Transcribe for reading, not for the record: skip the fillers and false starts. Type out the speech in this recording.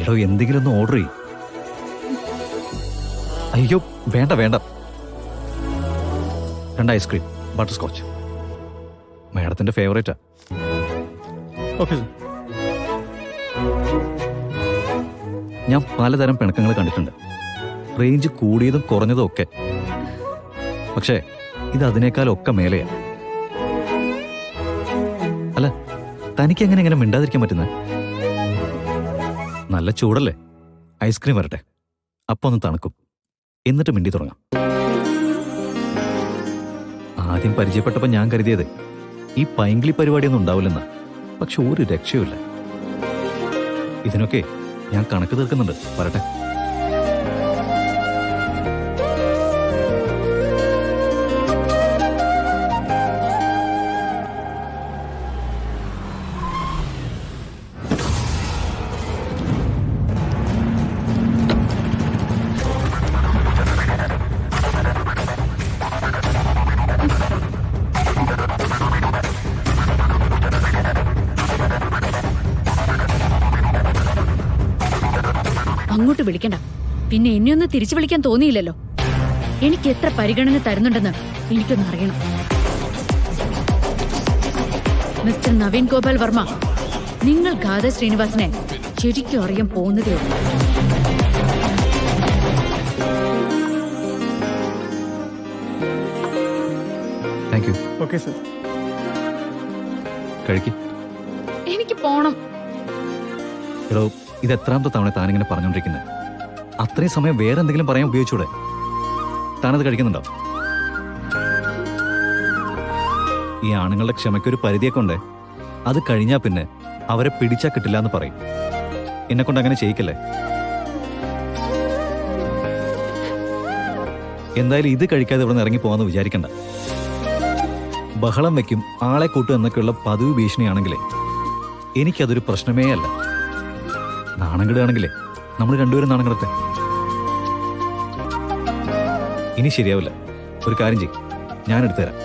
എടോ എന്തെങ്കിലും ഒന്ന് ഓർഡർ ചെയ്യും. അയ്യോ വേണ്ട വേണ്ട, 2 ഐസ്ക്രീം ബട്ടർ സ്കോച്ച്. മാഡത്തിന്റെ ഫേവറേറ്റാ. Okay sir. ഞാൻ പലതരം പിണക്കങ്ങൾ കണ്ടിട്ടുണ്ട്, റേഞ്ച് കൂടിയതും കുറഞ്ഞതും ഒക്കെ. പക്ഷേ ഇത് അതിനേക്കാളൊക്കെ മേലെയാ. അല്ല, തനിക്ക് എങ്ങനെ മിണ്ടാതിരിക്കാൻ പറ്റുന്നത്? നല്ല ചൂടല്ലേ, ഐസ്ക്രീം വരട്ടെ, അപ്പൊ ഒന്ന് തണുക്കും, എന്നിട്ട് മിണ്ടി തുടങ്ങാം. ആദ്യം പരിചയപ്പെട്ടപ്പോൾ ഞാൻ കരുതിയത് ഈ പൈങ്കിളി പരിപാടിയൊന്നും ഉണ്ടാവില്ലെന്നാ. പക്ഷെ ഒരു രക്ഷയുമില്ല. ഇതിനൊക്കെ ഞാൻ കണക്ക് തീർക്കുന്നുണ്ട്. വരട്ടെ. അങ്ങോട്ട് വിളിക്കണ്ട. പിന്നെ എന്നെയൊന്ന് തിരിച്ചു വിളിക്കാൻ തോന്നിയില്ലല്ലോ. എനിക്ക് എത്ര പരിഗണന തരുന്നുണ്ടെന്ന് എനിക്കൊന്ന് അറിയണം. മിസ്റ്റർ നവീൻ ഗോപാൽ വർമ്മ, നിങ്ങൾ ഗാഥ ശ്രീനിവാസനെ ശരിക്കും അറിയാൻ പോകുന്നതേ ഉള്ളൂ. Thank you. Okay sir. കഴിക്കും. എനിക്ക് പോണം. എടോ, ഇത് എത്രാമത്തെ തവണ താനിങ്ങനെ പറഞ്ഞുകൊണ്ടിരിക്കുന്നത്? അത്രയും സമയം വേറെ എന്തെങ്കിലും പറയാൻ ഉപയോഗിച്ചൂടെ? താനത് കഴിക്കുന്നുണ്ടോ? ഈ ആണുങ്ങളുടെ ക്ഷമയ്ക്കൊരു പരിധിയൊക്കെ ഉണ്ട്. അത് കഴിഞ്ഞാൽ പിന്നെ അവരെ പിടിച്ചാൽ കിട്ടില്ല എന്ന് പറയും. എന്നെ കൊണ്ട് അങ്ങനെ ചെയ്യിക്കല്ലേ. എന്തായാലും ഇത് കഴിക്കാതെ ഇവിടെ നിന്ന് ഇറങ്ങി പോകാമെന്ന് വിചാരിക്കണ്ട. ബഹളം വയ്ക്കും, ആളെ കൂട്ടും എന്നൊക്കെയുള്ള പതിവ് ഭീഷണിയാണെങ്കിലേ എനിക്കതൊരു പ്രശ്നമേ അല്ല. നാണം കെടുകയാണെങ്കിലേ നമ്മൾ രണ്ടുപേരും നാണം കെടത്തെ. ഇനി ശരിയാവില്ല. ഒരു കാര്യം ചെയ്യും, ഞാൻ എടുത്തുതരാം.